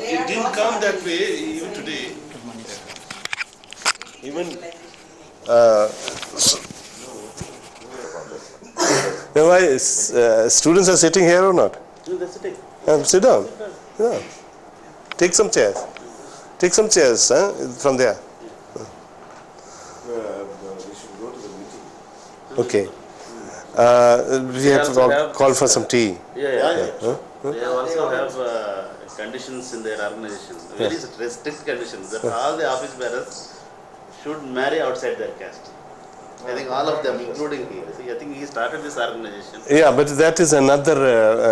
it didn't come that way even today. Even now, why students are sitting here or not? No, they're sitting. Sit down. Yeah. Take some chairs. Take some chairs from there. We should go to the meeting. Okay. We have to call for some tea. Yeah. They also have conditions in their organization, very strict conditions, that all the office bearers should marry outside their caste. I think all of them, including he. See, I think he started this organization. Yeah, but that is another.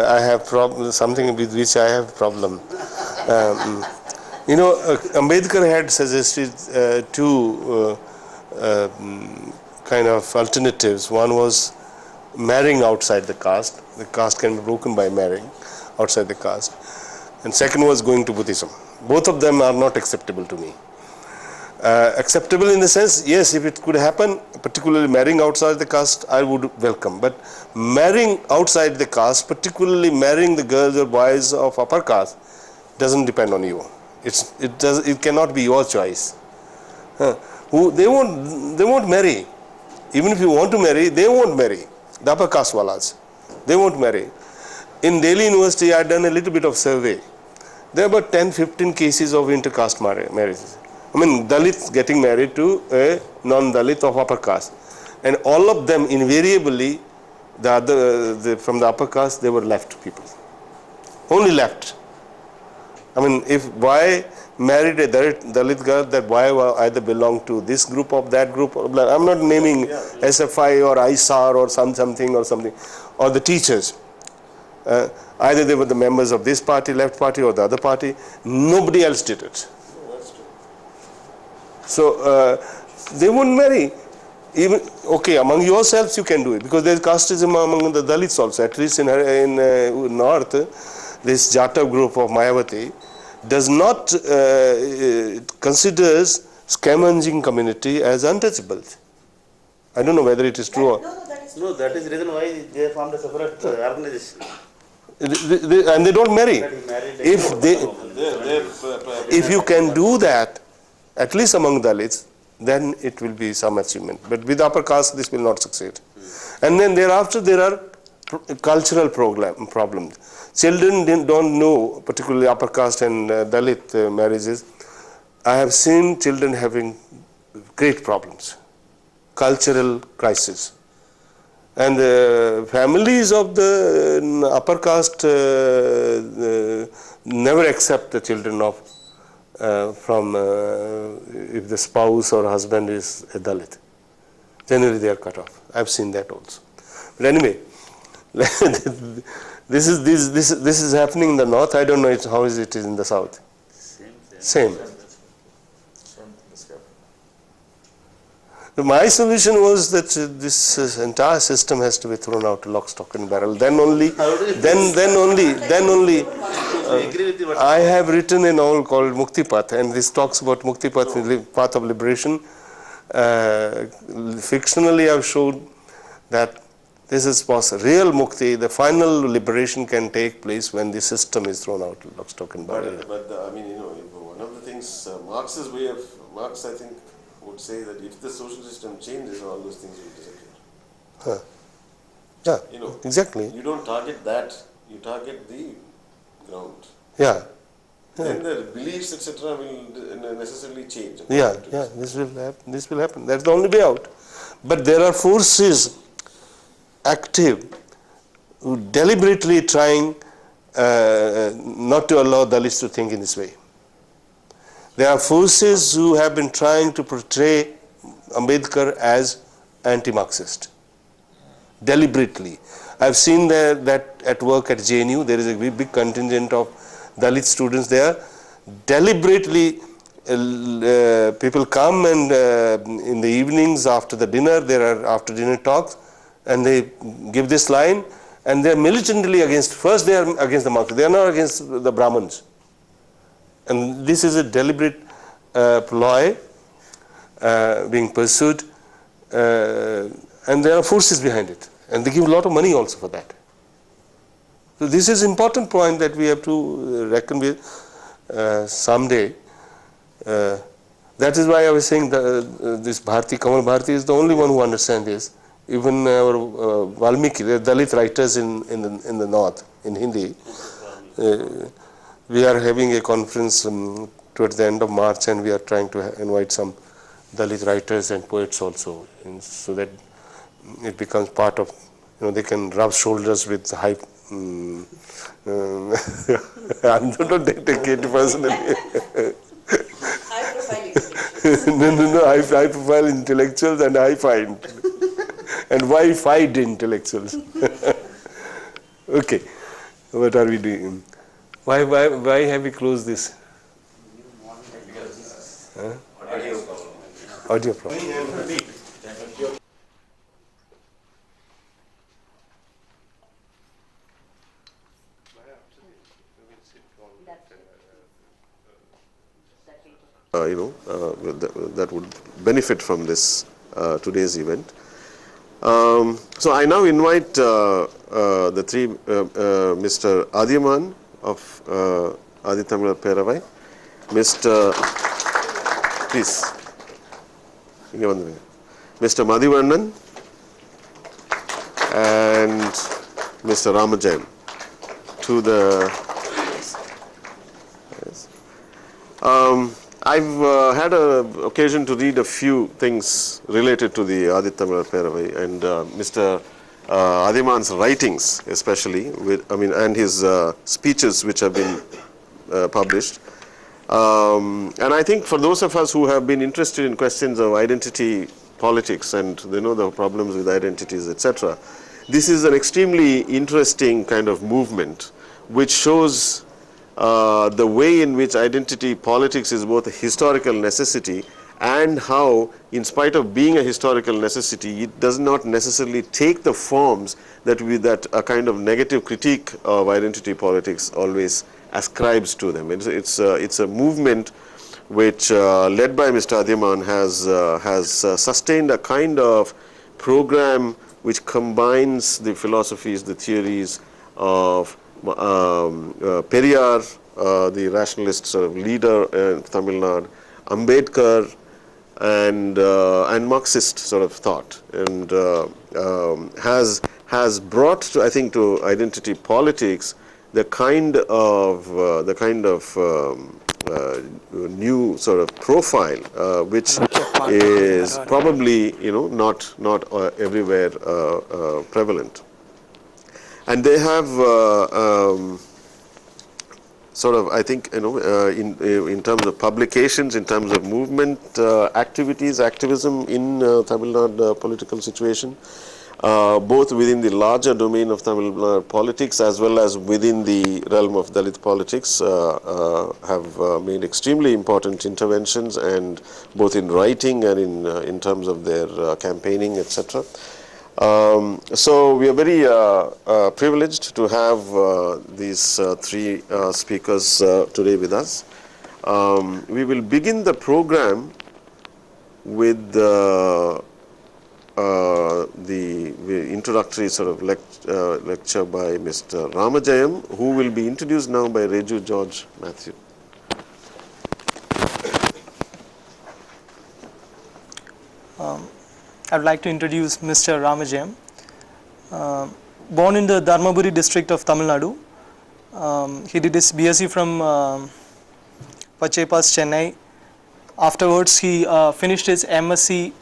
I have something with which I have problem. Ambedkar had suggested two kind of alternatives. One was marrying outside the caste. The caste can be broken by marrying outside the caste. And second was going to Buddhism. Both of them are not acceptable to me. Acceptable in the sense, yes, if it could happen, particularly marrying outside the caste, I would welcome. But marrying outside the caste, particularly marrying the girls or boys of upper caste, doesn't depend on you. It cannot be your choice. They won't marry. Even if you want to marry, they won't marry. The upper caste walas, they won't marry. In Delhi University, I had done a little bit of survey. There are about 10-15 cases of intercaste marriages. I mean, Dalits getting married to a non-Dalit of upper caste. And all of them invariably, from the upper caste, they were left people. Only left. I mean, if boy married a Dalit girl, that boy will either belong to this group or that group. I'm not naming SFI or ISAR or something, or the teachers. Either they were the members of this party, left party, or the other party. Nobody else did it. So they wouldn't marry. Even among yourselves you can do it, because there is casteism among the Dalits also. At least in north, this Jata group of Mayawati does not considers scavenging community as untouchable. I don't know whether it is true or no. That is the reason why they formed a separate organization. And they don't marry. If you can do that, at least among Dalits, then it will be some achievement. But with upper caste, this will not succeed. And then thereafter, there are cultural problems. Children don't know, particularly upper caste and Dalit marriages. I have seen children having great problems, cultural crisis. And the families of the upper caste never accept the children of if the spouse or husband is a Dalit. Generally they are cut off. I have seen that also. But anyway, this is happening in the north. I don't know how is it in the south. Same. My solution was that this entire system has to be thrown out to lock, stock and barrel. Then only I have written a novel called Mukti Path, and this talks about Mukti Path, path of liberation. Fictionally, I have shown that this is possible. Real Mukti, the final liberation, can take place when the system is thrown out to lock, stock and barrel. But one of the things, Marx's way of, Marx, I think, would say that if the social system changes, all those things will disappear. Yeah, exactly. You don't target that, you target the ground. Yeah. Then the beliefs, etc., will necessarily change. This will happen. That's the only way out. But there are forces active who deliberately trying not to allow Dalits to think in this way. There are forces who have been trying to portray Ambedkar as anti-Marxist, deliberately. I've seen that at work at JNU, there is a big contingent of Dalit students there. Deliberately, people come and in the evenings after the dinner, there are after dinner talks, and they give this line, and they are militantly against, first they are against the Marxists, they are not against the Brahmins. And this is a deliberate ploy being pursued, and there are forces behind it, and they give a lot of money also for that. So this is an important point that we have to reckon with. someday. That is why I was saying that this Bharti, Kamal Bharti is the only one who understands this. Even our Valmiki, the Dalit writers in the north, in Hindi, we are having a conference towards the end of March, and we are trying to invite some Dalit writers and poets also, so that it becomes part of, they can rub shoulders with high. I'm not taking it personally. High profile intellectuals. No, high profile intellectuals and high find. And why fight intellectuals? Okay, what are we doing? Why have we closed this? Huh? Audio problem. That would benefit from this today's event. So I now invite the three, Mr. Adiyaman of Adi Tamil Peravai, Mr. Please, Mr. Madhivannan and Mr. Ramajayam to the. I've had an occasion to read a few things related to the Adi Tamil Peravai and Mr. Adiyaman's writings, especially, and his speeches which have been published. And I think for those of us who have been interested in questions of identity politics and they know the problems with identities, etc., this is an extremely interesting kind of movement which shows the way in which identity politics is both a historical necessity and how, in spite of being a historical necessity, it does not necessarily take the forms that a kind of negative critique of identity politics always ascribes to them. It's a movement which, led by Mr. Adiyaman, has sustained a kind of program which combines the philosophies, the theories of Periyar, the rationalist sort of leader in Tamil Nadu, Ambedkar, and Marxist sort of thought, and has brought, I think, to identity politics the kind of new sort of profile which is probably not everywhere prevalent. And they have sort of, I think, in terms of publications, in terms of movement activities, activism in Tamil Nadu political situation, both within the larger domain of Tamil Nadu politics as well as within the realm of Dalit politics, have made extremely important interventions, and both in writing and in terms of their campaigning, etc. So we are very privileged to have these three speakers today with us. We will begin the program with the introductory sort of lecture by Mr. Ramajayam, who will be introduced now by Reju George Matthew. I would like to introduce Mr. Ramajayam. Born in the Dharmaburi district of Tamil Nadu, he did his BSc from Pachepas, Chennai. Afterwards, he finished his MSc.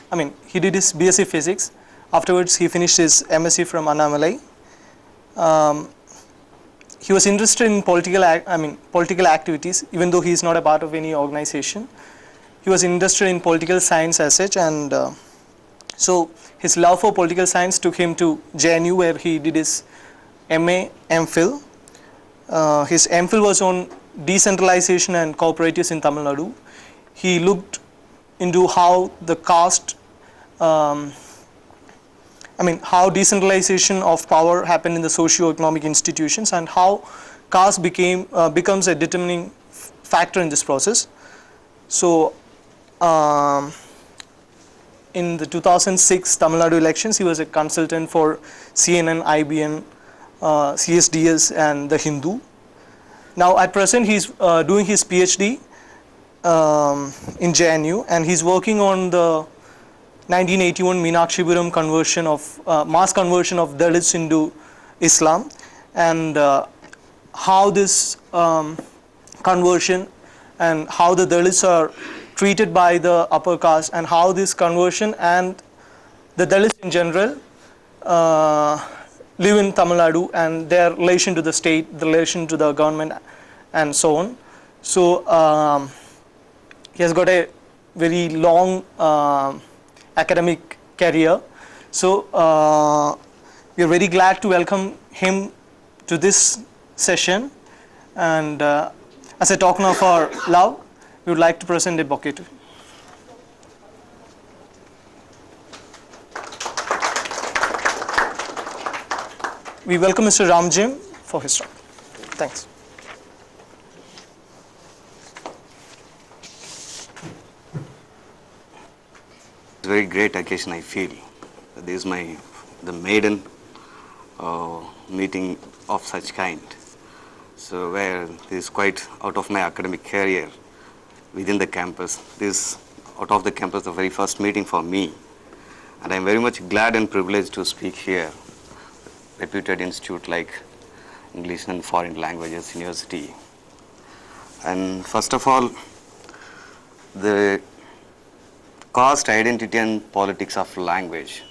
He did his BSc Physics. Afterwards, he finished his MSc from Annamalai. He was interested in political activities, even though he is not a part of any organization. He was interested in political science as such, and so his love for political science took him to JNU, where he did his MA, MPhil. His MPhil was on decentralization and cooperatives in Tamil Nadu. He looked into how the caste, how decentralization of power happened in the socio-economic institutions, and how caste becomes a determining factor in this process. So, in the 2006 Tamil Nadu elections, he was a consultant for CNN, IBN, CSDS and The Hindu. Now at present he's doing his PhD in JNU, and he's working on the 1981 Meenakshipuram conversion of mass conversion of Dalits into Islam, and how this conversion and how the Dalits are treated by the upper caste, and how this conversion and the Dalits in general live in Tamil Nadu, and their relation to the state, the relation to the government, and so on. So he has got a very long academic career. So we are very glad to welcome him to this session, and as a token of our love, we would like to present a bouquet to him. We welcome Mr. Ramjim for his talk. Thanks. It's a very great occasion, I feel. This is the maiden meeting of such kind. So where this is quite out of my academic career within the campus. This out of the campus, the very first meeting for me. And I'm very much glad and privileged to speak here. Reputed institute like English and Foreign Languages University. And first of all, the caste identity and politics of language,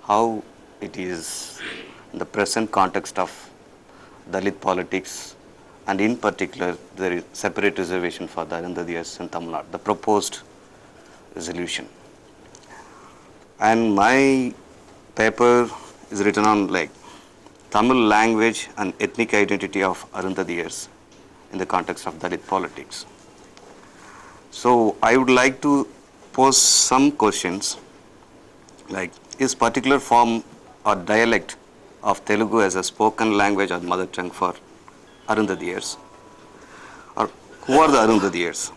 how it is in the present context of Dalit politics, and in particular the separate reservation for the Arunthathiyars in Tamil Nadu, the proposed resolution. And my paper is written on like Tamil language and ethnic identity of Arunthathiyars in the context of Dalit politics. So I would like to pose some questions like, is particular form or dialect of Telugu as a spoken language or mother tongue for Arunthathiyars? Or who are the Arunthathiyars?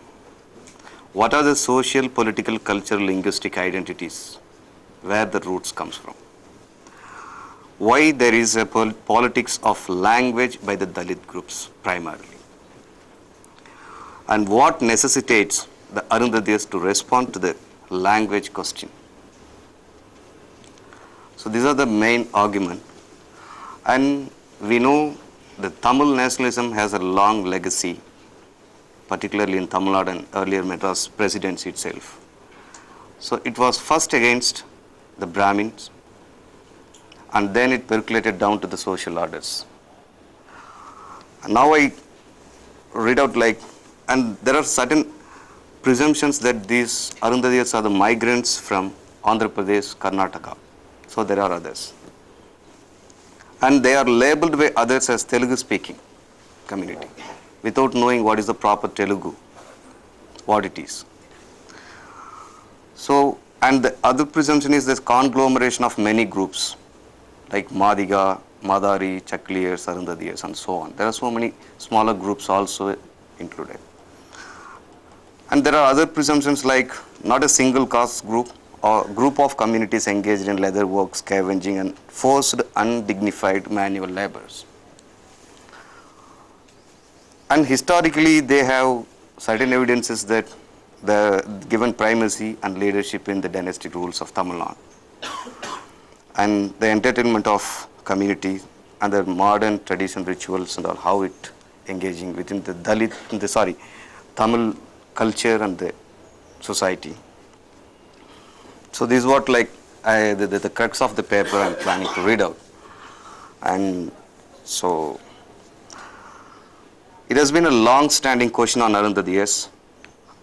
What are the social, political, cultural, linguistic identities where the roots comes from? Why there is a politics of language by the Dalit groups primarily? And what necessitates the Arunthathiyars to respond to the language question? So these are the main argument. And we know that Tamil nationalism has a long legacy, particularly in Tamil Nadu and earlier Madras presidency itself. So it was first against the Brahmins, and then it percolated down to the social orders. And now I read out like, and there are certain presumptions that these Arunthathiyars are the migrants from Andhra Pradesh, Karnataka. So there are others. And they are labeled by others as Telugu speaking community without knowing what is the proper Telugu, what it is. So, and the other presumption is this conglomeration of many groups like Madiga, Madari, Chakliyars, Arunthathiyars, and so on. There are so many smaller groups also included. And there are other presumptions like not a single caste group or group of communities engaged in leather work, scavenging, and forced undignified manual labors. And historically, they have certain evidences that the given primacy and leadership in the dynastic rules of Tamil Nadu, and the entertainment of community and the modern tradition rituals and all, how it engaging within the Tamil culture and the society. So this is what like the crux of the paper I'm planning to read out. And so it has been a long-standing question on Arunthathiyars.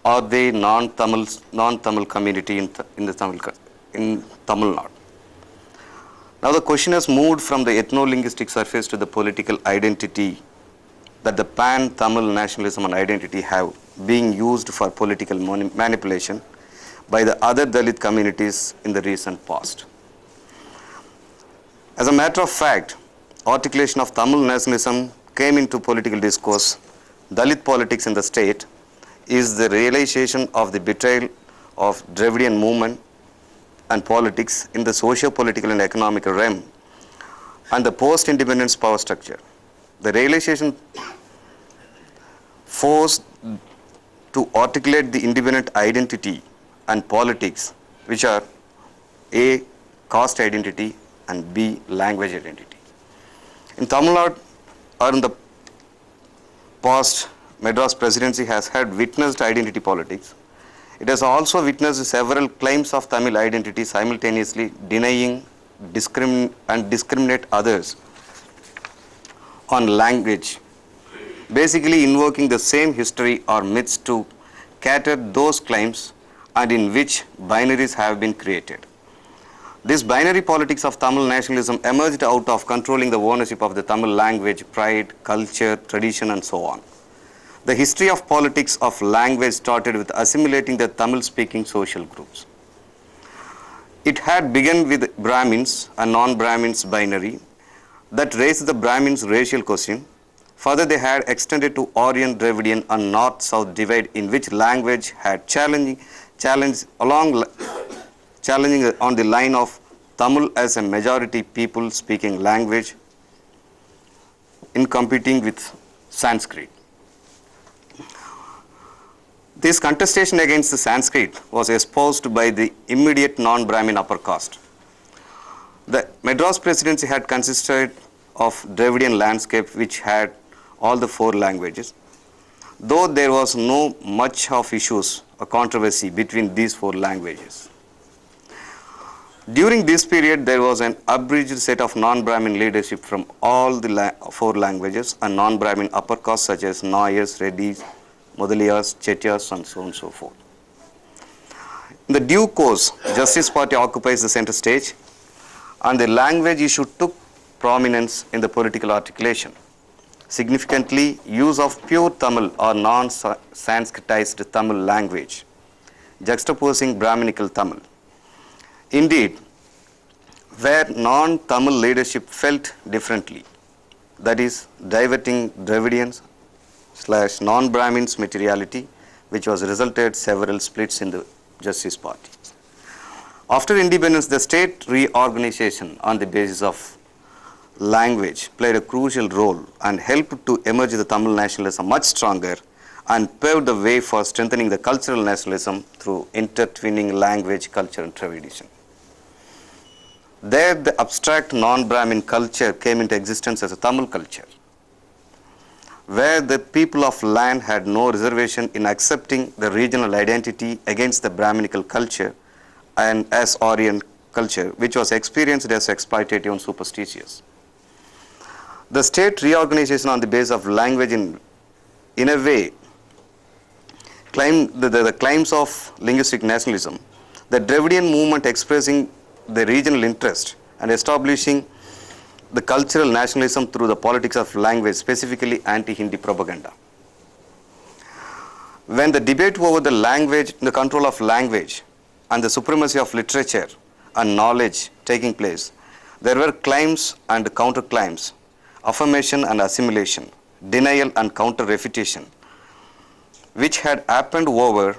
Are they non-Tamil community in Tamil Nadu? Now the question has moved from the ethno-linguistic surface to the political identity that the pan-Tamil nationalism and identity have being used for political manipulation by the other Dalit communities in the recent past. As a matter of fact, articulation of Tamil nationalism came into political discourse. Dalit politics in the state is the realization of the betrayal of Dravidian movement and politics in the socio-political and economic realm and the post-independence power structure. The realization forced to articulate the independent identity and politics, which are A, caste identity, and B, language identity. In Tamil Nadu, or in the past, Madras presidency has had witnessed identity politics. It has also witnessed several claims of Tamil identity simultaneously denying and discriminate others on language, basically invoking the same history or myths to cater those claims and in which binaries have been created. This binary politics of Tamil nationalism emerged out of controlling the ownership of the Tamil language, pride, culture, tradition, and so on. The history of politics of language started with assimilating the Tamil-speaking social groups. It had begun with Brahmins and non-Brahmins binary that raised the Brahmins' racial question. Further, they had extended to Aryan, Dravidian, and North-South divide in which language had challenging on the line of Tamil as a majority people speaking language in competing with Sanskrit. This contestation against the Sanskrit was espoused by the immediate non-Brahmin upper caste. The Madras presidency had consisted of Dravidian landscape which had all the 4 languages, though there was no much of issues or controversy between these 4 languages. During this period, there was an abridged set of non-Brahmin leadership from all the 4 languages and non-Brahmin upper castes such as Nayars, Reddys, Mudaliyars, Chettiars, and so on and so forth. In the due course, Justice Party occupies the center stage, and the language issue took prominence in the political articulation. Significantly, use of pure Tamil or non-Sanskritized Tamil language, juxtaposing Brahminical Tamil. Indeed, where non-Tamil leadership felt differently, that is, diverting Dravidians / non-Brahmins materiality, which was resulted several splits in the Justice Party. After independence, the state reorganization on the basis of language played a crucial role and helped to emerge the Tamil nationalism much stronger and paved the way for strengthening the cultural nationalism through intertwining language, culture, and tradition. There, the abstract non-Brahmin culture came into existence as a Tamil culture, where the people of land had no reservation in accepting the regional identity against the Brahminical culture and as Aryan culture, which was experienced as exploitative and superstitious. The state reorganization on the basis of language in a way claimed the claims of linguistic nationalism, the Dravidian movement expressing the regional interest and establishing the cultural nationalism through the politics of language, specifically anti-Hindi propaganda. When the debate over the language, the control of language and the supremacy of literature and knowledge taking place, there were claims and counterclaims, affirmation and assimilation, denial and counter-refutation, which had happened over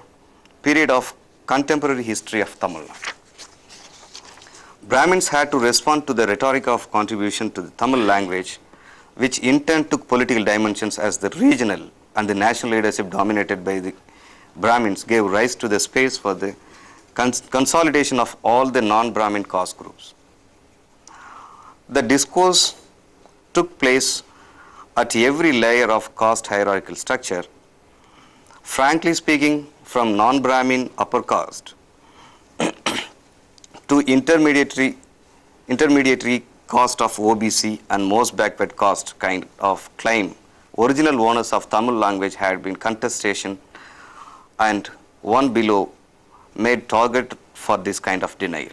period of contemporary history of Tamil Nadu. Brahmins had to respond to the rhetoric of contribution to the Tamil language, which in turn took political dimensions as the regional and the national leadership dominated by the Brahmins gave rise to the space for the consolidation of all the non-Brahmin caste groups. The discourse took place at every layer of caste hierarchical structure. Frankly speaking, from non-Brahmin upper caste to intermediary caste of OBC and most backward caste kind of claim, original owners of Tamil language had been contestation and one below made target for this kind of denial.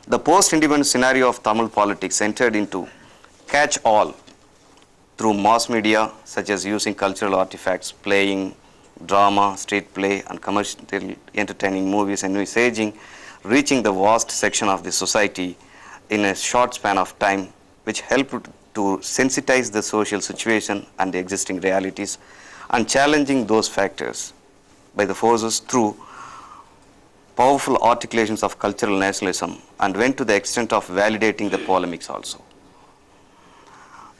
The post-independence scenario of Tamil politics entered into catch-all through mass media such as using cultural artifacts, playing drama, street play and commercially entertaining movies and messaging reaching the vast section of the society in a short span of time, which helped to sensitize the social situation and the existing realities and challenging those factors by the forces through powerful articulations of cultural nationalism and went to the extent of validating the polemics also.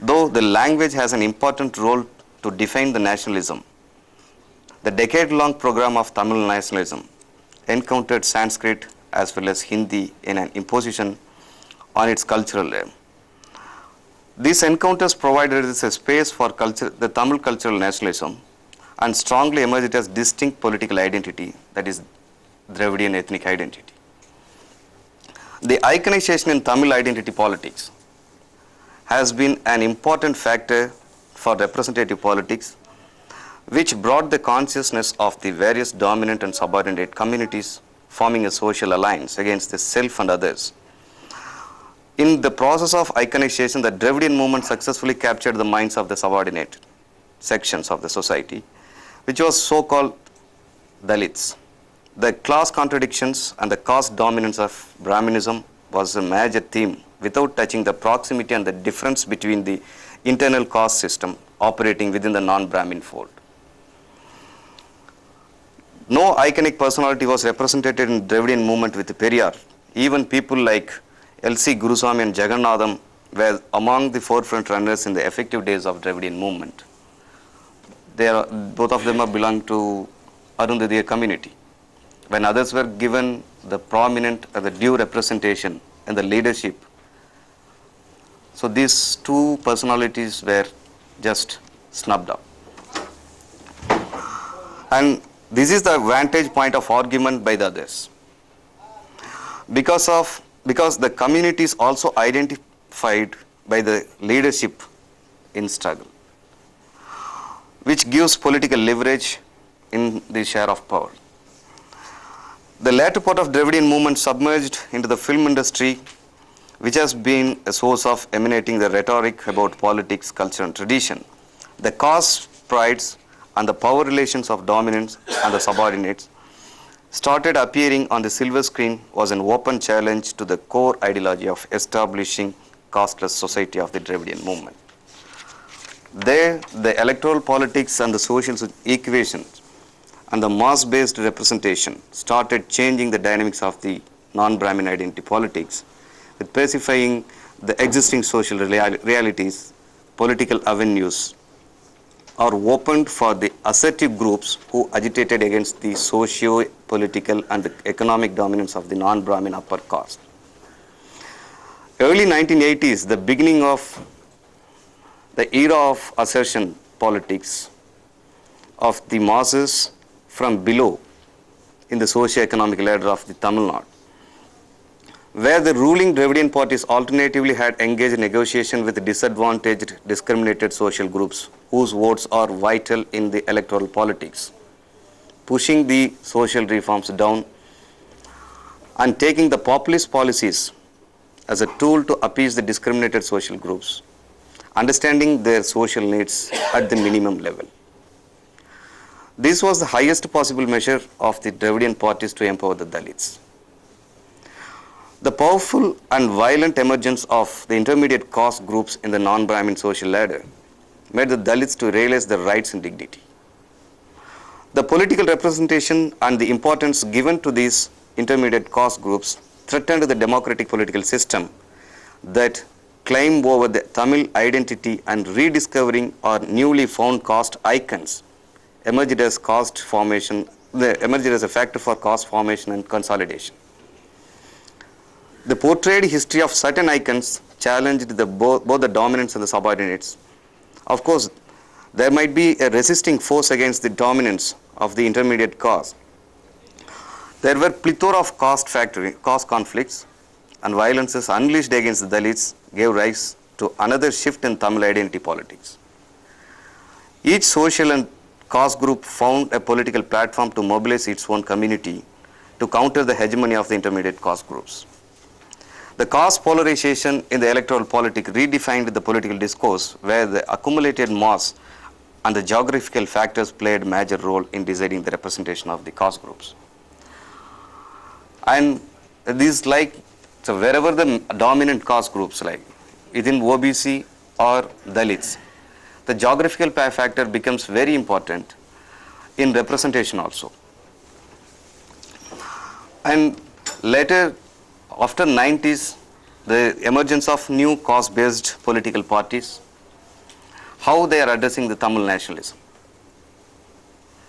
Though the language has an important role to define the nationalism. The decade-long program of Tamil nationalism encountered Sanskrit as well as Hindi in an imposition on its cultural realm. These encounters provided a space for the Tamil cultural nationalism and strongly emerged as distinct political identity, that is Dravidian ethnic identity. The iconization in Tamil identity politics has been an important factor for representative politics, which brought the consciousness of the various dominant and subordinate communities forming a social alliance against the self and others. In the process of iconization, the Dravidian movement successfully captured the minds of the subordinate sections of the society, which was so-called Dalits. The class contradictions and the caste dominance of Brahminism was a major theme, without touching the proximity and the difference between the internal caste system operating within the non-Brahmin fold. No iconic personality was represented in Dravidian movement with Periyar. Even people like L.C. Guruswami and Jagannathan were among the forefront runners in the effective days of Dravidian movement. Both of them belong to Arunthathiyar community. When others were given the prominent or the due representation and the leadership, so these two personalities were just snubbed up. And this is the vantage point of argument by the others. Because the community is also identified by the leadership in struggle, which gives political leverage in the share of power. The latter part of Dravidian movement submerged into the film industry, which has been a source of emanating the rhetoric about politics, culture and tradition. The caste prides and the power relations of dominants and the subordinates started appearing on the silver screen was an open challenge to the core ideology of establishing casteless society of the Dravidian movement. There, the electoral politics and the social equations and the mass-based representation started changing the dynamics of the non-Brahmin identity politics, with pacifying the existing social realities. Political avenues are opened for the assertive groups who agitated against the socio-political and economic dominance of the non-Brahmin upper caste. Early 1980s, the beginning of the era of assertion politics of the masses from below in the socio-economic ladder of the Tamil Nadu, where the ruling Dravidian parties alternatively had engaged in negotiation with disadvantaged, discriminated social groups whose votes are vital in the electoral politics, pushing the social reforms down and taking the populist policies as a tool to appease the discriminated social groups, understanding their social needs at the minimum level. This was the highest possible measure of the Dravidian parties to empower the Dalits. The powerful and violent emergence of the intermediate caste groups in the non-Brahmin social ladder made the Dalits to realize their rights and dignity. The political representation and the importance given to these intermediate caste groups threatened the democratic political system that claimed over the Tamil identity, and rediscovering our newly found caste icons emerged as a factor for caste formation and consolidation. The portrayed history of certain icons challenged both the dominants and the subordinates. Of course, there might be a resisting force against the dominance of the intermediate caste. There were plethora of caste conflicts, and violences unleashed against the Dalits gave rise to another shift in Tamil identity politics. Each social and caste group found a political platform to mobilize its own community to counter the hegemony of the intermediate caste groups. The caste polarization in the electoral politics redefined the political discourse, where the accumulated mass and the geographical factors played a major role in deciding the representation of the caste groups. And these so wherever the dominant caste groups within OBC or Dalits, the geographical factor becomes very important in representation also. And later, after 90s, the emergence of new caste-based political parties how they are addressing the Tamil nationalism.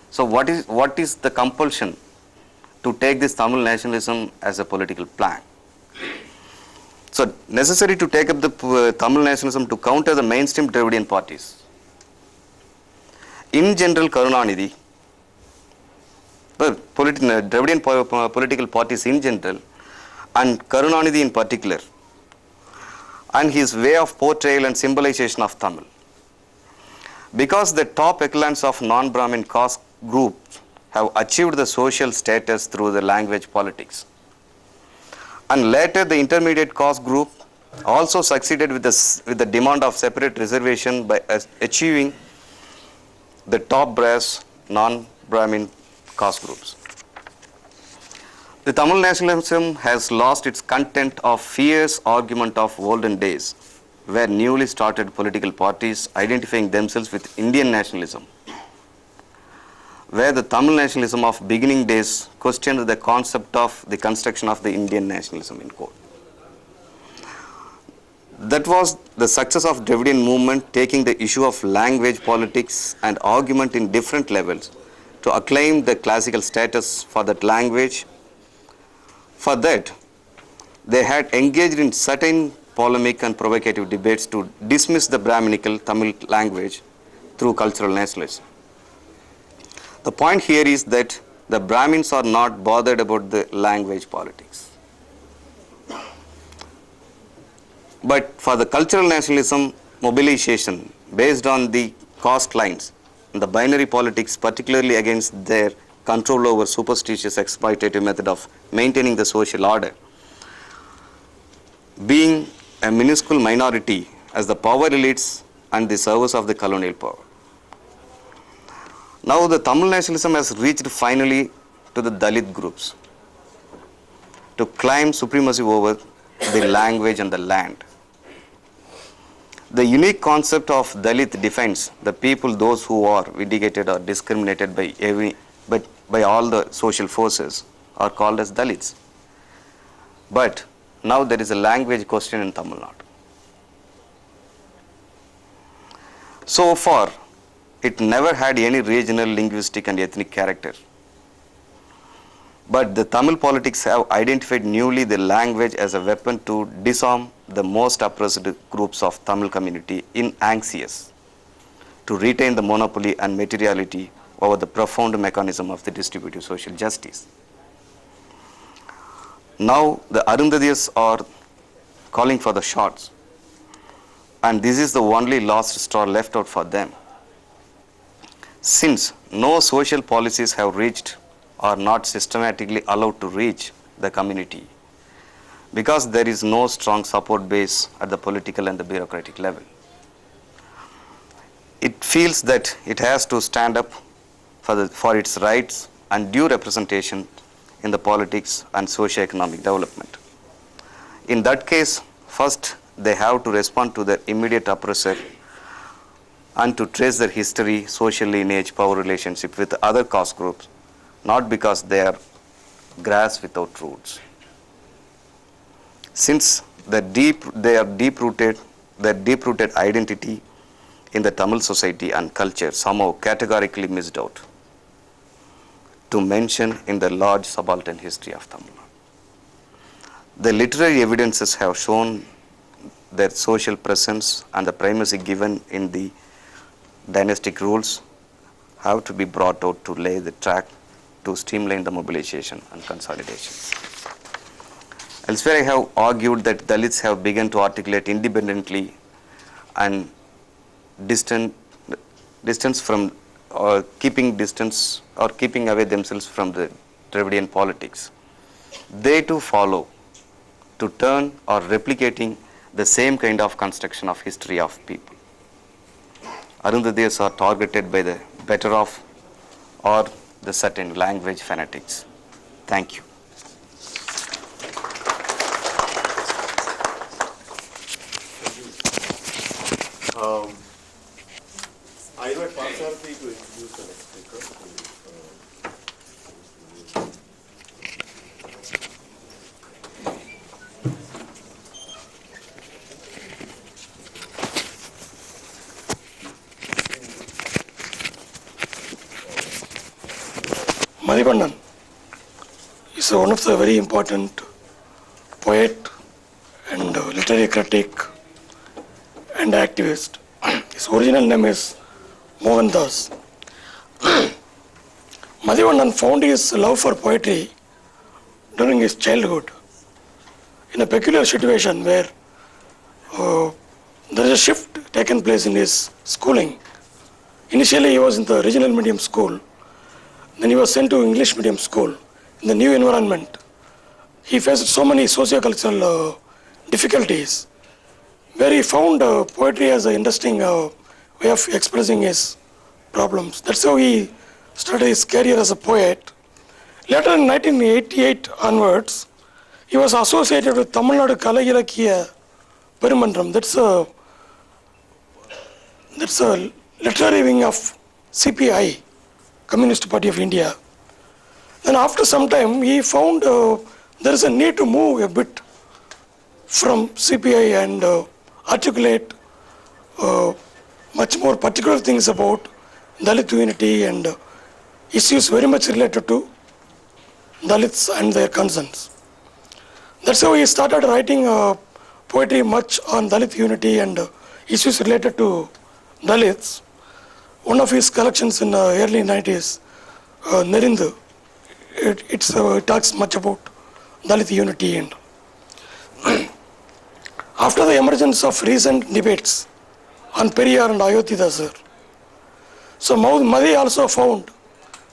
So what is the compulsion to take this Tamil nationalism as a political plan? So necessary to take up the Tamil nationalism to counter the mainstream Dravidian parties. In general, Karunanidhi, Dravidian political parties in general, and Karunanidhi in particular, and his way of portrayal and symbolization of Tamil. Because the top echelons of non-Brahmin caste groups have achieved the social status through the language politics. And later the intermediate caste group also succeeded with the demand of separate reservation by achieving the top brass non-Brahmin caste groups. The Tamil nationalism has lost its content of fierce argument of olden days, where newly started political parties identifying themselves with Indian nationalism, where the Tamil nationalism of beginning days questioned the concept of the construction of the Indian nationalism in quote. That was the success of Dravidian movement taking the issue of language politics and argument in different levels to acclaim the classical status for that language. For that, they had engaged in certain polemic and provocative debates to dismiss the Brahminical Tamil language through cultural nationalism. The point here is that the Brahmins are not bothered about the language politics. But for the cultural nationalism mobilization based on the caste lines and the binary politics, particularly against their control over superstitious exploitative method of maintaining the social order, being a minuscule minority as the power elites and the service of the colonial power. Now the Tamil nationalism has reached finally to the Dalit groups to claim supremacy over the language and the land. The unique concept of Dalit defines the people, those who are vindicated or discriminated by all the social forces are called as Dalits. But now there is a language question in Tamil Nadu. So far, it never had any regional, linguistic and ethnic character. But the Tamil politics have identified newly the language as a weapon to disarm the most oppressed groups of Tamil community in anxious to retain the monopoly and materiality over the profound mechanism of the distributive social justice. Now the Arunthathiyars are calling for the shots, and this is the only last straw left out for them. Since no social policies have reached or not systematically allowed to reach the community, because there is no strong support base at the political and the bureaucratic level, it feels that it has to stand up for its rights and due representation in the politics and socio-economic development. In that case, first they have to respond to their immediate oppressor and to trace their history, social lineage, power relationship with other caste groups, not because they are grass without roots. Since their deep-rooted identity in the Tamil society and culture somehow categorically missed out to mention in the large subaltern history of Tamil Nadu. The literary evidences have shown their social presence and the primacy given in the dynastic rules have to be brought out to lay the track to streamline the mobilization and consolidation. Elsewhere I have argued that Dalits have begun to articulate independently and distance from or keeping distance or keeping away themselves from the Dravidian politics. They too follow to turn or replicating the same kind of construction of history of people. Arunthathiyars are targeted by the better off or the certain language fanatics. Thank you. I invite Parthasarathy to introduce the next speaker. Madhivannan is one of the very important poet and literary critic and activist. His original name is Mohandas. Madhivannan found his love for poetry during his childhood in a peculiar situation where there is a shift taken place in his schooling. Initially he was in the regional medium school, then he was sent to English medium school. In the new environment, he faced so many socio-cultural difficulties where he found poetry as an interesting way of expressing his problems. That's how he started his career as a poet. Later in 1988 onwards, he was associated with Tamil Nadu Kala Ilakkiya Perimandram. That's a literary wing of CPI, Communist Party of India. Then after some time, he found there is a need to move a bit from CPI and articulate much more particular things about Dalit unity and issues very much related to Dalits and their concerns. That's how he started writing poetry much on Dalit unity and issues related to Dalits. One of his collections in the early 90s, Nerindu, it talks much about Dalit unity. And after the emergence of recent debates on Periyar and Arunthathiyars, so Madhi also found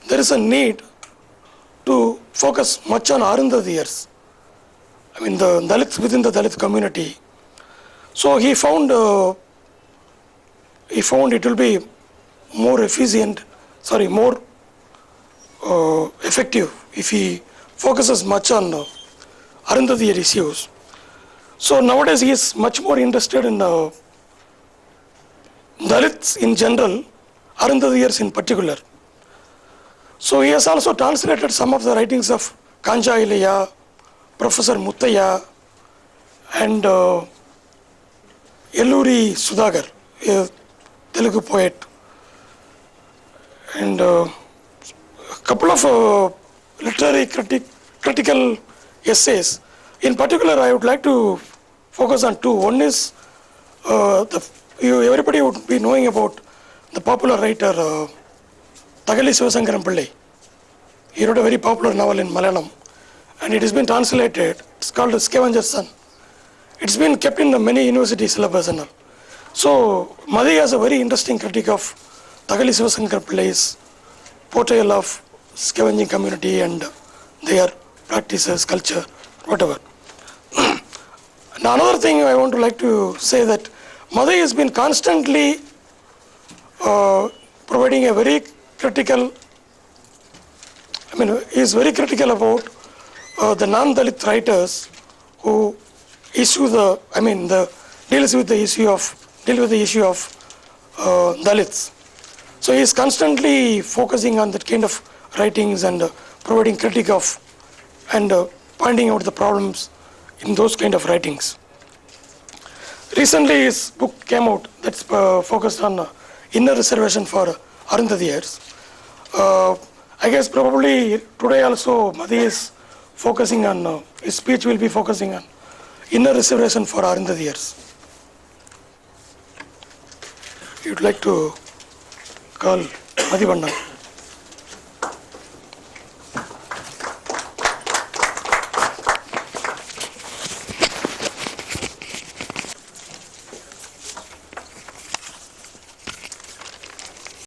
there is a need to focus much on Arunthathiyars. I mean the Dalits within the Dalit community. So he found it will be more efficient, more effective if he focuses much on Arunthathiyar issues. So nowadays he is much more interested in Dalits in general, Arunthathiyars in particular. So he has also translated some of the writings of Kanja Ilaya, Professor Muttaya, and Yelluri Sudhagar, a Telugu poet, and a couple of literary critical essays. In particular, I would like to focus on two. One is everybody would be knowing about the popular writer Tagali Sivasankaram Pillai. He wrote a very popular novel in Malayalam, and it has been translated. It's called Scavenger's Son. It's been kept in the many university syllabus and all. So Madhi has a very interesting critique of Tagali Sivasankaram Pillai's portrayal of scavenging community and their practices, culture, whatever. Now another thing I want to like to say that Madhi has been constantly providing a very critical, he is very critical about the non-Dalit writers who issue deals with the issue of Dalits. So he is constantly focusing on that kind of writings and providing critique of and pointing out the problems in those kind of writings. Recently his book came out that's focused on inner reservation for Arunthathiyars. I guess probably today also Madhi is focusing on, his speech will be focusing on inner reservation for Arunthathiyars. You'd like to call Madhivannan.